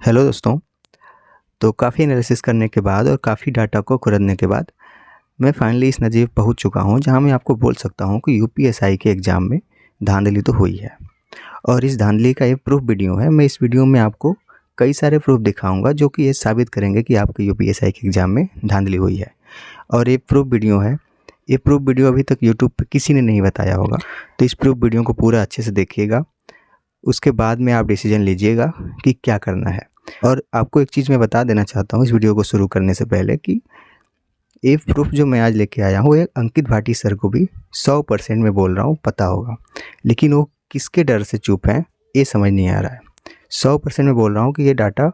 Hello दोस्तों। तो काफ़ी एनालिसिस करने के बाद और काफ़ी डाटा को खुरदने के बाद मैं फाइनली इस नतीजे पे पहुंच चुका हूं जहां मैं आपको बोल सकता हूं कि यूपीएसआई के एग्ज़ाम में धांधली तो हुई है। और इस धांधली का ये प्रूफ वीडियो है। मैं इस वीडियो में आपको कई सारे प्रूफ दिखाऊंगा जो कि ये साबित करेंगे कि आपके यूपीएसआई के एग्ज़ाम में धांधली हुई है। और ये प्रूफ वीडियो है। ये प्रूफ वीडियो अभी तक यूट्यूब पर किसी ने नहीं बताया होगा। तो इस प्रूफ वीडियो को पूरा अच्छे से देखिएगा, उसके बाद में आप डिसीजन लीजिएगा कि क्या करना है। और आपको एक चीज़ मैं बता देना चाहता हूँ इस वीडियो को शुरू करने से पहले कि ये प्रूफ जो मैं आज लेके आया हूँ, ये अंकित भाटी सर को भी 100% मैं बोल रहा हूँ पता होगा, लेकिन वो किसके डर से चुप हैं ये समझ नहीं आ रहा है। 100% मैं बोल रहा हूँ कि ये डाटा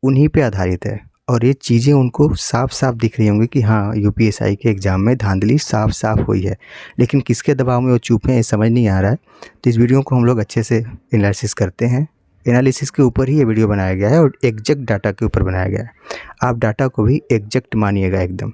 उन्हीं पे आधारित है और ये चीज़ें उनको साफ साफ दिख रही होंगी कि हाँ यूपीएसआई के एग्ज़ाम में धांधली साफ साफ हुई है, लेकिन किसके दबाव में वो चुप हैं ये समझ नहीं आ रहा है। तो इस वीडियो को हम लोग अच्छे से एनालिसिस करते हैं। एनालिसिस के ऊपर ही ये वीडियो बनाया गया है और एग्जैक्ट डाटा के ऊपर बनाया गया है। आप डाटा को भी एग्जैक्ट मानिएगा एकदम,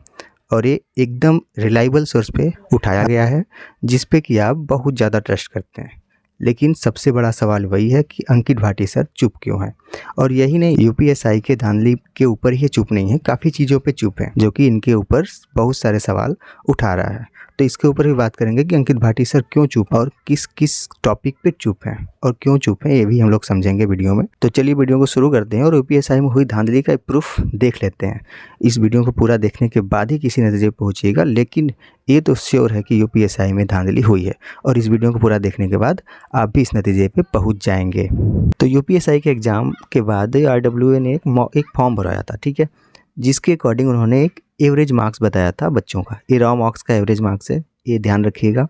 और ये एकदम रिलायबल सोर्स पे उठाया गया है जिस पे कि आप बहुत ज़्यादा ट्रस्ट करते हैं। लेकिन सबसे बड़ा सवाल वही है कि अंकित भाटी सर चुप क्यों हैं। और यही नहीं, यूपीएसआई के धांधली के ऊपर ही चुप नहीं है, काफ़ी चीज़ों पे चुप हैं जो कि इनके ऊपर बहुत सारे सवाल उठा रहा है। तो इसके ऊपर भी बात करेंगे कि अंकित भाटी सर क्यों चुप और किस किस टॉपिक पे चुप हैं और क्यों चुप हैं, ये भी हम लोग समझेंगे वीडियो में। तो चलिए वीडियो को शुरू करते हैं और यूपीएसआई में हुई धांधली का प्रूफ देख लेते हैं। इस वीडियो को पूरा देखने के बाद ही किसी नतीजे पर पहुंचिएगा, लेकिन ये तो श्योर है कि यूपीएसआई में धांधली हुई है और इस वीडियो को पूरा देखने के बाद आप भी इस नतीजे पे पहुंच जाएंगे। तो यूपीएसआई के एग्ज़ाम के बाद आरडब्ल्यूए ने एक फॉर्म भराया था, ठीक है, जिसके अकॉर्डिंग उन्होंने एक एवरेज मार्क्स बताया था बच्चों का। ये रॉ मार्क्स का एवरेज मार्क्स है, ये ध्यान रखिएगा।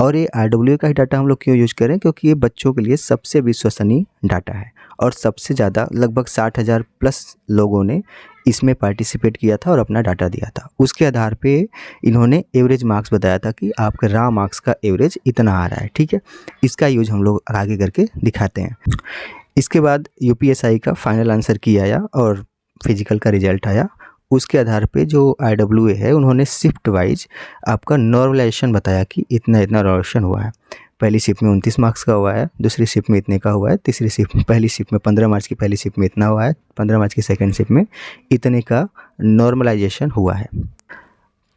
और ये आरडब्ल्यूए का ही डाटा हम लोग क्यों यूज करें, क्योंकि ये बच्चों के लिए सबसे विश्वसनीय डाटा है और सबसे ज़्यादा लगभग 60,000 प्लस लोगों ने इसमें पार्टिसिपेट किया था और अपना डाटा दिया था। उसके आधार पे इन्होंने एवरेज मार्क्स बताया था कि आपका रॉ मार्क्स का एवरेज इतना आ रहा है, ठीक है। इसका यूज हम लोग आगे करके दिखाते हैं। इसके बाद यूपीएसआई का फाइनल आंसर की आया और फिजिकल का रिजल्ट आया। उसके आधार पे जो आरडब्ल्यूए है उन्होंने शिफ्ट वाइज आपका नॉर्मलाइजेशन बताया कि इतना इतना नॉर्मलाइजेशन हुआ है। पहली शिफ्ट में 29 मार्क्स का हुआ है, दूसरी शिफ्ट में इतने का हुआ है, तीसरी शिफ्ट में पहली शिफ्ट में 15 मार्च की पहली शिफ्ट में इतना हुआ है, 15 मार्च की सेकंड शिफ्ट में इतने का नॉर्मलाइजेशन हुआ है।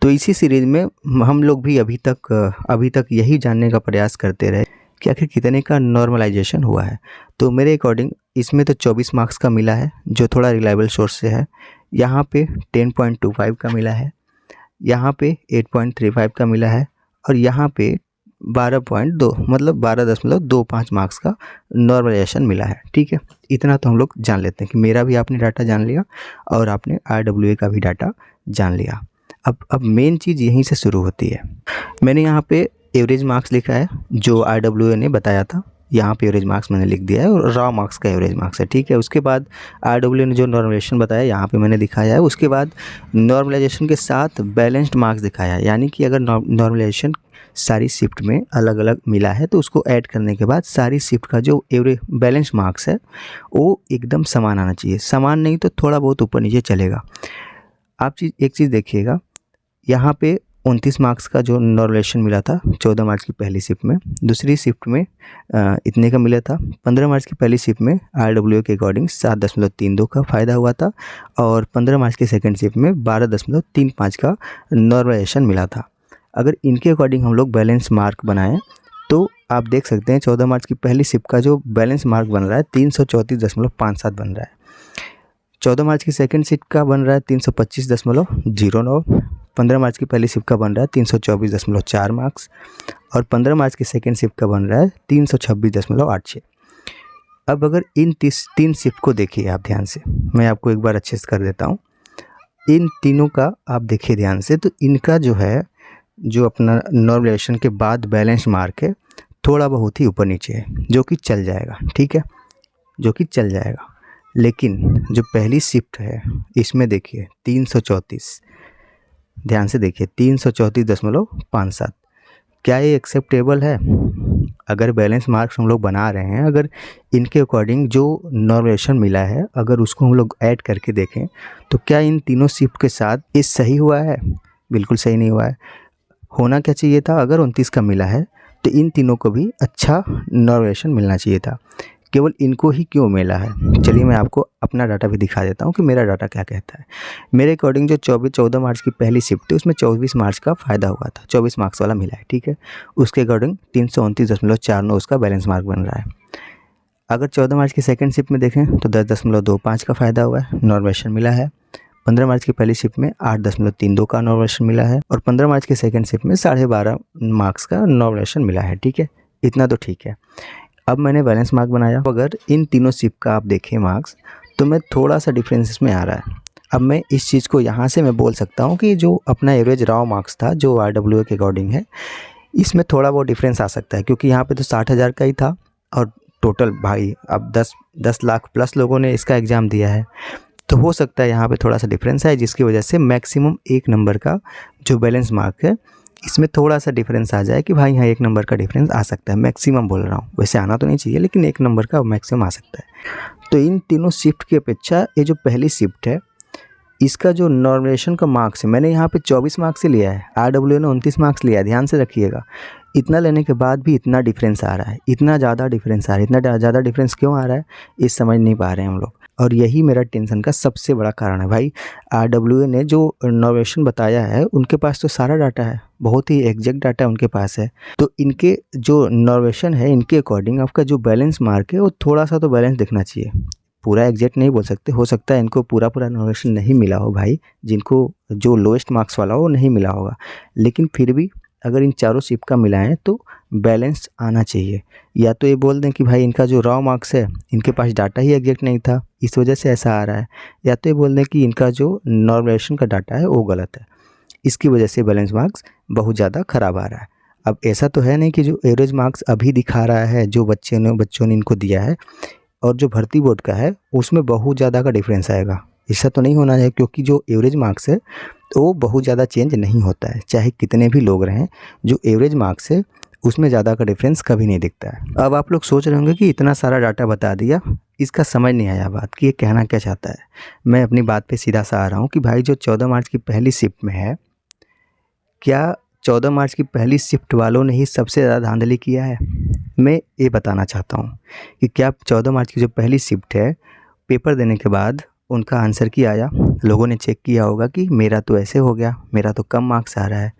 तो इसी सीरीज़ में हम लोग भी अभी तक यही जानने का प्रयास करते रहे कि आखिर कितने का नॉर्मलाइजेशन हुआ है। तो मेरे अकॉर्डिंग इसमें तो 24 मार्क्स का मिला है जो थोड़ा रिलायबल सोर्स से है। यहाँ पे 10.25 का मिला है, यहाँ पे 8.35 का मिला है और यहाँ पे 12.2 मतलब 12.25 मार्क्स का नॉर्मलाइजेशन मिला है, ठीक है। इतना तो हम लोग जान लेते हैं कि मेरा भी आपने डाटा जान लिया और आपने आरडब्ल्यूए का भी डाटा जान लिया। अब मेन चीज़ यहीं से शुरू होती है। मैंने यहाँ पे एवरेज मार्क्स लिखा है जो आरडब्ल्यूए ने बताया था, यहाँ पे एवरेज मार्क्स मैंने लिख दिया है और रॉ मार्क्स का एवरेज मार्क्स है, ठीक है। उसके बाद आरडब्ल्यूए ने जो नॉर्मलाइजेशन बताया यहाँ पे मैंने दिखाया है। उसके बाद नॉर्मलाइजेशन के साथ बैलेंस्ड मार्क्स दिखाया है, यानी कि अगर नॉर्मलाइजेशन सारी शिफ्ट में अलग अलग मिला है तो उसको ऐड करने के बाद सारी शिफ्ट का जो एवरेज बैलेंस मार्क्स है वो एकदम समान आना चाहिए। समान नहीं तो थोड़ा बहुत ऊपर नीचे चलेगा। आप एक चीज़ देखिएगा, यहाँ पे 29 मार्क्स का जो नॉर्मलाइजेशन मिला था 14 मार्च की पहली शिफ्ट में, दूसरी शिफ्ट में इतने का मिला था। 15 मार्च की पहली शिफ्ट में आरडब्ल्यूए के अकॉर्डिंग 7.32 का फ़ायदा हुआ था और 15 मार्च की सेकंड शिफ्ट में 12.35 का नॉर्मलाइजेशन मिला था। अगर इनके अकॉर्डिंग हम लोग बैलेंस मार्क बनाएं तो आप देख सकते हैं 14 मार्च की पहली शिफ्ट का जो बैलेंस मार्क बन रहा है 334.57 बन रहा है। 14 मार्च की सेकंड शिफ्ट का बन रहा है 325.09। 15 मार्च की पहली शिफ्ट का बन रहा है 324.4 मार्क्स और 15 मार्च की सेकंड शिफ्ट का बन रहा है 326.86। अब अगर इन तीन शिफ्ट को देखिए आप ध्यान से, मैं आपको एक बार अच्छे से कर देता हूँ। इन तीनों का आप देखिए ध्यान से, तो इनका जो है जो अपना नॉर्मलाइजेशन के बाद बैलेंस मार्क है थोड़ा बहुत ही ऊपर नीचे है, जो कि चल जाएगा, ठीक है, जो कि चल जाएगा। लेकिन जो पहली शिफ्ट है इसमें देखिए 334, ध्यान से देखिए 334.57, क्या ये एक्सेप्टेबल है? अगर बैलेंस मार्क्स हम लोग बना रहे हैं, अगर इनके अकॉर्डिंग जो नॉर्मलाइजेशन मिला है अगर उसको हम लोग ऐड करके देखें तो क्या इन तीनों शिफ्ट के साथ ये सही हुआ है? बिल्कुल सही नहीं हुआ है। होना क्या चाहिए था, अगर 29 का मिला है तो इन तीनों को भी अच्छा नॉर्मलाइजेशन मिलना चाहिए था। केवल इनको ही क्यों मिला है? चलिए मैं आपको अपना डाटा भी दिखा देता हूँ कि मेरा डाटा क्या कहता है। मेरे अकॉर्डिंग जो 14 मार्च की पहली शिफ्ट थी उसमें 24 मार्च का फ़ायदा हुआ था, 24 मार्क्स वाला मिला है, ठीक है। उसके अकॉर्डिंग 329.49 उसका बैलेंस मार्क बन रहा है। अगर 14 मार्च की सेकंड शिफ्ट में देखें तो 10.25 का फ़ायदा हुआ है, नॉर्वेशन मिला है। 15 मार्च की पहली शिफ्ट में 8.32 का नॉर्वेशन मिला है और 15 मार्च की सेकंड शिफ्ट में 12.5 मार्क्स का नॉर्वेशन मिला है, ठीक है। इतना तो ठीक है। अब मैंने बैलेंस मार्क बनाया, अगर इन तीनों शिफ्ट का आप देखें मार्क्स तो मैं थोड़ा सा डिफरेंस इसमें आ रहा है। अब मैं इस चीज़ को यहाँ से मैं बोल सकता हूँ कि जो अपना एवरेज रॉ मार्क्स था जो RWA के अकॉर्डिंग है, इसमें थोड़ा बहुत डिफरेंस आ सकता है, क्योंकि यहाँ पे तो 60,000 का ही था और टोटल भाई अब 10 लाख प्लस लोगों ने इसका एग्ज़ाम दिया है, तो हो सकता है यहाँ पे थोड़ा सा डिफरेंस है, जिसकी वजह से मैक्सिमम 1 नंबर का जो बैलेंस मार्क है इसमें थोड़ा सा डिफरेंस आ जाए कि भाई यहाँ 1 नंबर का डिफरेंस आ सकता है। मैक्सिमम बोल रहा हूँ, वैसे आना तो नहीं चाहिए लेकिन 1 नंबर का मैक्सिमम आ सकता है। तो इन तीनों शिफ्ट की अपेक्षा ये जो पहली शिफ्ट है इसका जो नॉर्वेशन का मार्क्स है, मैंने यहाँ पे 24 मार्क्स से लिया है, RWA ने 29 मार्क्स लिया है, ध्यान से रखिएगा। इतना लेने के बाद भी इतना डिफरेंस आ रहा है, इतना ज़्यादा डिफरेंस आ रहा है। इतना ज़्यादा डिफरेंस क्यों आ रहा है ये समझ नहीं पा रहे हैं हम लोग, और यही मेरा टेंशन का सबसे बड़ा कारण है। भाई RWA ने जो नॉर्वेशन बताया है उनके पास तो सारा डाटा है, बहुत ही एग्जैक्ट डाटा उनके पास है। तो इनके जो नॉर्वेशन है इनके अकॉर्डिंग आपका जो बैलेंस मार्क है वो थोड़ा सा तो बैलेंस दिखना चाहिए। पूरा एग्जैक्ट नहीं बोल सकते, हो सकता है इनको पूरा नॉर्वेशन नहीं मिला हो भाई, जिनको जो लोएस्ट मार्क्स वाला हो वो नहीं मिला होगा, लेकिन फिर भी अगर इन चारों शिफ्ट का मिलाएं तो बैलेंस आना चाहिए। या तो ये बोल दें कि भाई इनका जो रॉ मार्क्स है इनके पास डाटा ही एग्जैक्ट नहीं था इस वजह से ऐसा आ रहा है, या तो ये बोल दें कि इनका जो नॉर्वेशन का डाटा है वो गलत है, इसकी वजह से बैलेंस मार्क्स बहुत ज़्यादा ख़राब आ रहा है। अब ऐसा तो है नहीं कि जो एवरेज मार्क्स अभी दिखा रहा है जो बच्चों ने इनको दिया है और जो भर्ती बोर्ड का है उसमें बहुत ज़्यादा का डिफरेंस आएगा, ऐसा तो नहीं होना चाहिए। क्योंकि जो एवरेज मार्क्स है तो वो बहुत ज़्यादा चेंज नहीं होता है, चाहे कितने भी लोग रहें, जो एवरेज मार्क्स है उसमें ज़्यादा का डिफरेंस कभी नहीं दिखता है। अब आप लोग सोच रहे होंगे कि इतना सारा डाटा बता दिया, इसका समझ नहीं आया बात कि ये कहना क्या चाहता है। मैं अपनी बात पे सीधा सा आ रहा हूँ कि भाई जो 14 मार्च की पहली शिफ्ट में है, क्या 14 मार्च की पहली शिफ्ट वालों ने ही सबसे ज़्यादा धांधली किया है? मैं ये बताना चाहता हूँ कि क्या 14 मार्च की जो पहली शिफ्ट है, पेपर देने के बाद उनका आंसर की आया, लोगों ने चेक किया होगा कि मेरा तो ऐसे हो गया, मेरा तो कम मार्क्स आ रहा है,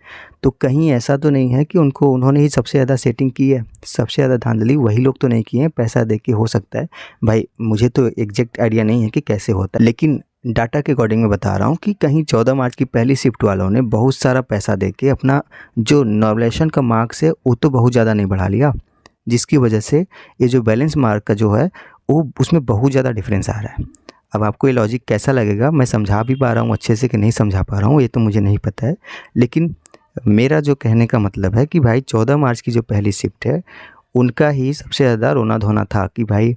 तो कहीं ऐसा तो नहीं है कि उन्होंने ही सबसे ज़्यादा सेटिंग की है, सबसे ज़्यादा धांधली वही लोग तो नहीं किए हैं पैसा दे के। हो सकता है भाई, मुझे तो एग्जैक्ट आइडिया नहीं है कि कैसे होता है, लेकिन डाटा के अकॉर्डिंग मैं बता रहा हूँ कि कहीं 14 मार्च की पहली शिफ्ट वालों ने बहुत सारा पैसा दे के अपना जो नॉर्वेशन का मार्क्स है वो तो बहुत ज़्यादा नहीं बढ़ा लिया, जिसकी वजह से ये जो बैलेंस मार्क का जो है वो उसमें बहुत ज़्यादा डिफरेंस आ रहा है। अब आपको ये लॉजिक कैसा लगेगा, मैं समझा भी पा रहा हूँ अच्छे से कि नहीं समझा पा रहा हूँ ये तो मुझे नहीं पता है, लेकिन मेरा जो कहने का मतलब है कि भाई 14 मार्च की जो पहली शिफ्ट है उनका ही सबसे ज़्यादा रोना धोना था कि भाई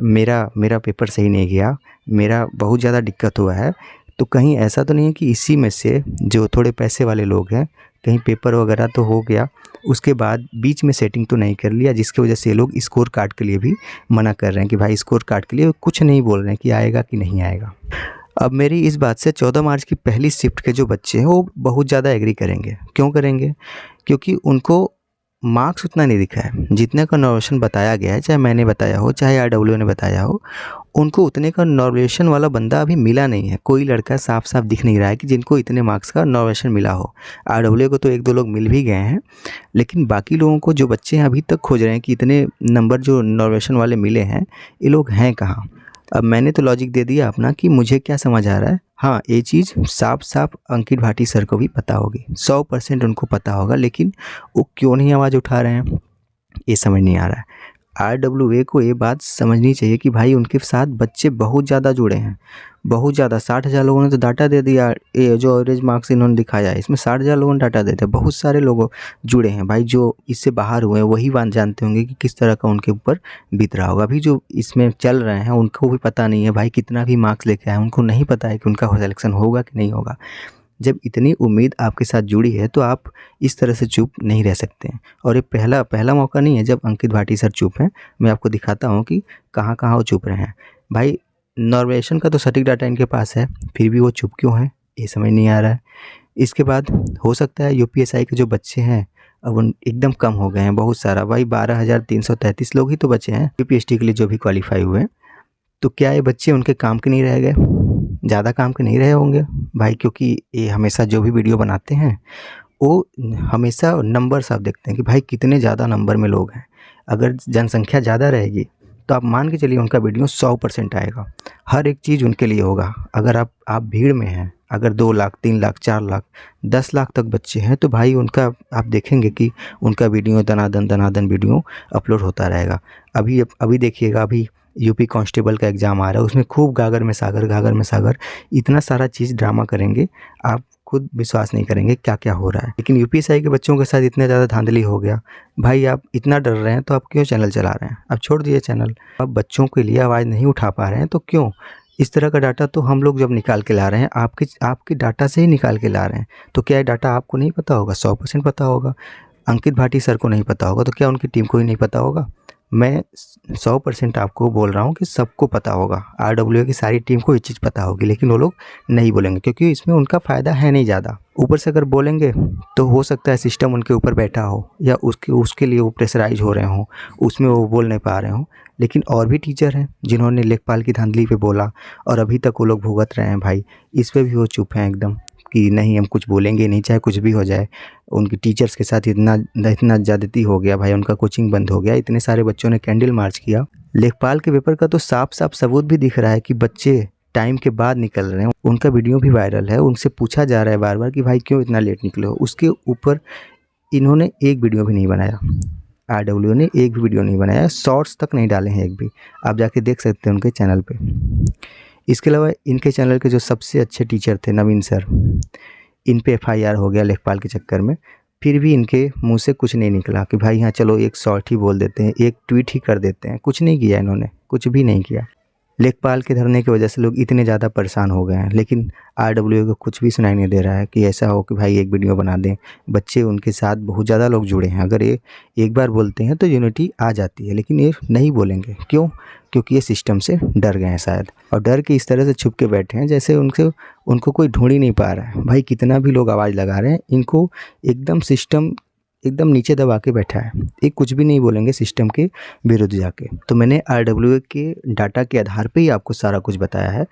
मेरा पेपर सही नहीं गया, मेरा बहुत ज़्यादा दिक्कत हुआ है। तो कहीं ऐसा तो नहीं है कि इसी में से जो थोड़े पैसे वाले लोग हैं, कहीं पेपर वगैरह तो हो गया, उसके बाद बीच में सेटिंग तो नहीं कर लिया, जिसकी वजह से ये लोग स्कोर कार्ड के लिए भी मना कर रहे हैं कि भाई स्कोर कार्ड के लिए कुछ नहीं बोल रहे हैं कि आएगा कि नहीं आएगा। अब मेरी इस बात से 14 मार्च की पहली शिफ्ट के जो बच्चे हैं वो बहुत ज़्यादा एग्री करेंगे। क्यों करेंगे? क्योंकि उनको मार्क्स उतना नहीं दिखा है जितने का नॉर्वेशन बताया गया है, चाहे मैंने बताया हो चाहे RWA ने बताया हो, उनको उतने का नॉर्वेशन वाला बंदा अभी मिला नहीं है। कोई लड़का साफ साफ दिख नहीं रहा है कि जिनको इतने मार्क्स का नॉर्वेशन मिला हो। RWA को तो 1-2 लोग मिल भी गए हैं, लेकिन बाकी लोगों को जो बच्चे हैं अभी तक खोज रहे हैं कि इतने नंबर जो नॉर्वेशन वाले मिले हैं ये लोग हैं कहाँ। अब मैंने तो लॉजिक दे दिया अपना कि मुझे क्या समझ आ रहा है। हाँ, ये चीज़ साफ साफ अंकित भाटी सर को भी पता होगी, 100% उनको पता होगा, लेकिन वो क्यों नहीं आवाज़ उठा रहे हैं ये समझ नहीं आ रहा है। RWA को ये बात समझनी चाहिए कि भाई उनके साथ बच्चे बहुत ज़्यादा जुड़े हैं, बहुत ज़्यादा। 60,000 लोगों ने तो डाटा दे दिया, ये जो एवरेज मार्क्स इन्होंने दिखाया है इसमें 60,000 लोगों ने डाटा दे दिया। बहुत सारे लोग जुड़े हैं भाई, जो इससे बाहर हुए हैं वही जानते होंगे कि किस तरह का उनके ऊपर बीत रहा होगा। अभी जो इसमें चल रहे हैं उनको भी पता नहीं है भाई, कितना भी मार्क्स लेके आए उनको नहीं पता है कि उनका सिलेक्शन होगा कि नहीं होगा। जब इतनी उम्मीद आपके साथ जुड़ी है तो आप इस तरह से चुप नहीं रह सकते हैं। और ये पहला मौका नहीं है जब अंकित भाटी सर चुप हैं। मैं आपको दिखाता हूँ कि कहाँ कहाँ वो चुप रहे हैं। भाई नॉर्वेशन का तो सटीक डाटा इनके पास है, फिर भी वो चुप क्यों हैं ये समझ नहीं आ रहा है। इसके बाद हो सकता है UPSI के जो बच्चे हैं अब उन एकदम कम हो गए हैं बहुत सारा भाई, 12,333 लोग ही तो बचे हैं यूपीएससी के लिए जो भी क्वालिफाई हुए हैं। तो क्या ये बच्चे उनके काम के नहीं रह गए? ज़्यादा काम के नहीं रहे होंगे भाई, क्योंकि ये हमेशा जो भी वीडियो बनाते हैं वो हमेशा नंबर्स आप देखते हैं कि भाई कितने ज़्यादा नंबर में लोग हैं। अगर जनसंख्या ज़्यादा रहेगी तो आप मान के चलिए उनका वीडियो 100% आएगा, हर एक चीज़ उनके लिए होगा। अगर आप भीड़ में हैं, अगर 2 लाख 3 लाख 4 लाख 10 लाख तक बच्चे हैं तो भाई उनका आप देखेंगे कि उनका वीडियो दनादन वीडियो अपलोड होता रहेगा। अभी देखिएगा, अभी यूपी कांस्टेबल का एग्ज़ाम आ रहा है, उसमें खूब गागर में सागर इतना सारा चीज़ ड्रामा करेंगे, आप खुद विश्वास नहीं करेंगे क्या क्या हो रहा है। लेकिन यूपीएससी के बच्चों के साथ इतना ज़्यादा धांधली हो गया भाई, आप इतना डर रहे हैं तो आप क्यों चैनल चला रहे हैं? आप छोड़ दिए चैनल। अब बच्चों के लिए आवाज़ नहीं उठा पा रहे हैं तो क्यों? इस तरह का डाटा तो हम लोग जब निकाल के ला रहे हैं आपके डाटा से ही निकाल के ला रहे हैं, तो क्या ये डाटा आपको नहीं पता होगा? 100% पता होगा। अंकित भाटी सर को नहीं पता होगा तो क्या उनकी टीम को ही नहीं पता होगा? मैं 100% आपको बोल रहा हूँ कि सबको पता होगा, आरडब्ल्यूए की सारी टीम को ये चीज़ पता होगी, लेकिन वो लोग नहीं बोलेंगे क्योंकि इसमें उनका फ़ायदा है नहीं ज़्यादा। ऊपर से अगर बोलेंगे तो हो सकता है सिस्टम उनके ऊपर बैठा हो या उसके लिए वो प्रेशराइज हो रहे हों, उसमें वो बोल नहीं पा रहे हों। लेकिन और भी टीचर हैं जिन्होंने लेखपाल की धांधली पे बोला और अभी तक वो लोग भुगत रहे हैं भाई, इस पे भी वो चुप हैं एकदम कि नहीं हम कुछ बोलेंगे नहीं, चाहे कुछ भी हो जाए। उनकी टीचर्स के साथ इतना ज़्यादती हो गया भाई, उनका कोचिंग बंद हो गया, इतने सारे बच्चों ने कैंडल मार्च किया। लेखपाल के पेपर का तो साफ साफ सबूत भी दिख रहा है कि बच्चे टाइम के बाद निकल रहे हैं, उनका वीडियो भी वायरल है, उनसे पूछा जा रहा है बार बार कि भाई क्यों इतना लेट निकले हो। उसके ऊपर इन्होंने एक वीडियो भी नहीं बनाया, आरडब्ल्यू ने एक भी वीडियो नहीं बनाया, शॉर्ट्स तक नहीं डाले हैं एक भी, आप जाके देख सकते हैं उनके चैनल पे। इसके अलावा इनके चैनल के जो सबसे अच्छे टीचर थे नवीन सर, इन पे एफआईआर हो गया लेखपाल के चक्कर में, फिर भी इनके मुंह से कुछ नहीं निकला कि भाई हाँ चलो एक शॉर्ट ही बोल देते हैं, एक ट्वीट ही कर देते हैं। कुछ नहीं किया इन्होंने, कुछ भी नहीं किया। लेखपाल के धरने की वजह से लोग इतने ज़्यादा परेशान हो गए हैं, लेकिन आरडब्ल्यू को कुछ भी सुनाई नहीं दे रहा है कि ऐसा हो कि भाई एक वीडियो बना दें। बच्चे उनके साथ बहुत ज़्यादा लोग जुड़े हैं, अगर ये एक बार बोलते हैं तो यूनिटी आ जाती है, लेकिन ये नहीं बोलेंगे। क्यों? क्योंकि ये सिस्टम से डर गए हैं शायद, और डर के इस तरह से छुप के बैठे हैं जैसे उनको कोई ढूंढ ही नहीं पा रहा है। भाई कितना भी लोग आवाज़ लगा रहे हैं, इनको एकदम सिस्टम एकदम नीचे दबा के बैठा है, ये कुछ भी नहीं बोलेंगे सिस्टम के विरुद्ध जाके। तो मैंने आरडब्ल्यूए के डाटा के आधार पे ही आपको सारा कुछ बताया है,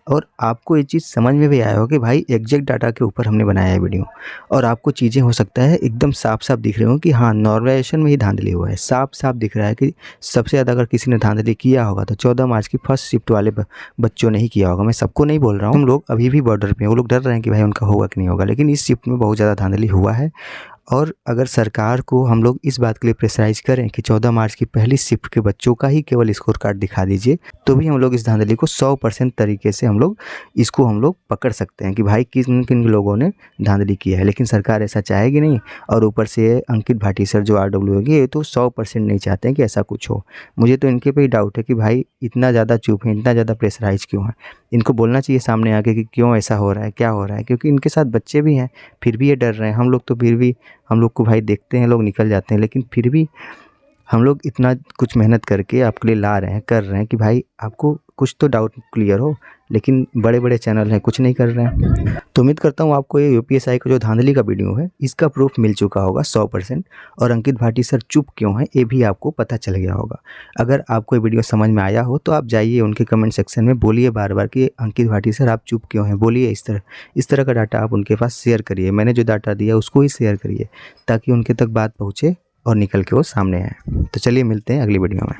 और आपको ये चीज़ समझ में भी आया हो कि भाई एग्जैक्ट डाटा के ऊपर हमने बनाया है वीडियो, और आपको चीज़ें हो सकता है एकदम साफ साफ दिख रही हो कि हाँ नॉर्मलाइजेशन में ही धांधली हुआ है। साफ साफ दिख रहा है कि सबसे ज़्यादा अगर किसी ने धांधली किया होगा तो 14 मार्च की फर्स्ट शिफ्ट वाले बच्चों ने ही किया होगा। मैं सबको नहीं बोल रहा हूँ, हम लोग अभी भी बॉर्डर पे हैं, वो लोग डर रहे हैं कि भाई उनका होगा कि नहीं होगा, लेकिन इस शिफ्ट में बहुत ज़्यादा धांधली हुआ है। और अगर सरकार को हम लोग इस बात के लिए प्रेशराइज करें कि 14 मार्च की पहली शिफ्ट के बच्चों का ही केवल स्कोर कार्ड दिखा दीजिए, तो भी हम लोग इस धांधली को 100% तरीके से हम लोग पकड़ सकते हैं कि भाई किन किन लोगों ने धांधली किया है। लेकिन सरकार ऐसा चाहेगी नहीं, और ऊपर से अंकित भाटी सर जो आरडब्ल्यू है ये तो 100% नहीं चाहते हैं कि ऐसा कुछ हो। मुझे तो इनके पे ही डाउट है कि भाई इतना ज़्यादा चुप है, इतना ज़्यादा प्रेशराइज क्यों है। इनको बोलना चाहिए सामने आके कि क्यों ऐसा हो रहा है, क्या हो रहा है, क्योंकि इनके साथ बच्चे भी हैं, फिर भी ये डर रहे हैं। हम लोग तो फिर भी हम लोग को भाई देखते हैं लोग निकल जाते हैं, लेकिन फिर भी हम लोग इतना कुछ मेहनत करके आपके लिए ला रहे हैं, कर रहे हैं कि भाई आपको कुछ तो डाउट क्लियर हो, लेकिन बड़े बड़े चैनल हैं कुछ नहीं कर रहे हैं। तो उम्मीद करता हूँ आपको ये यूपीएसआई का जो धांधली का वीडियो है इसका प्रूफ मिल चुका होगा 100%, और अंकित भाटी सर चुप क्यों हैं ये भी आपको पता चल गया होगा। अगर आपको ये वीडियो समझ में आया हो तो आप जाइए उनके कमेंट सेक्शन में बोलिए बार बार कि अंकित भाटी सर आप चुप क्यों हैं, बोलिए। इस तरह का डाटा आप उनके पास शेयर करिए, मैंने जो डाटा दिया उसको ही शेयर करिए ताकि उनके तक बात पहुँचे और निकल के वो सामने आए। तो चलिए मिलते हैं अगली वीडियो में।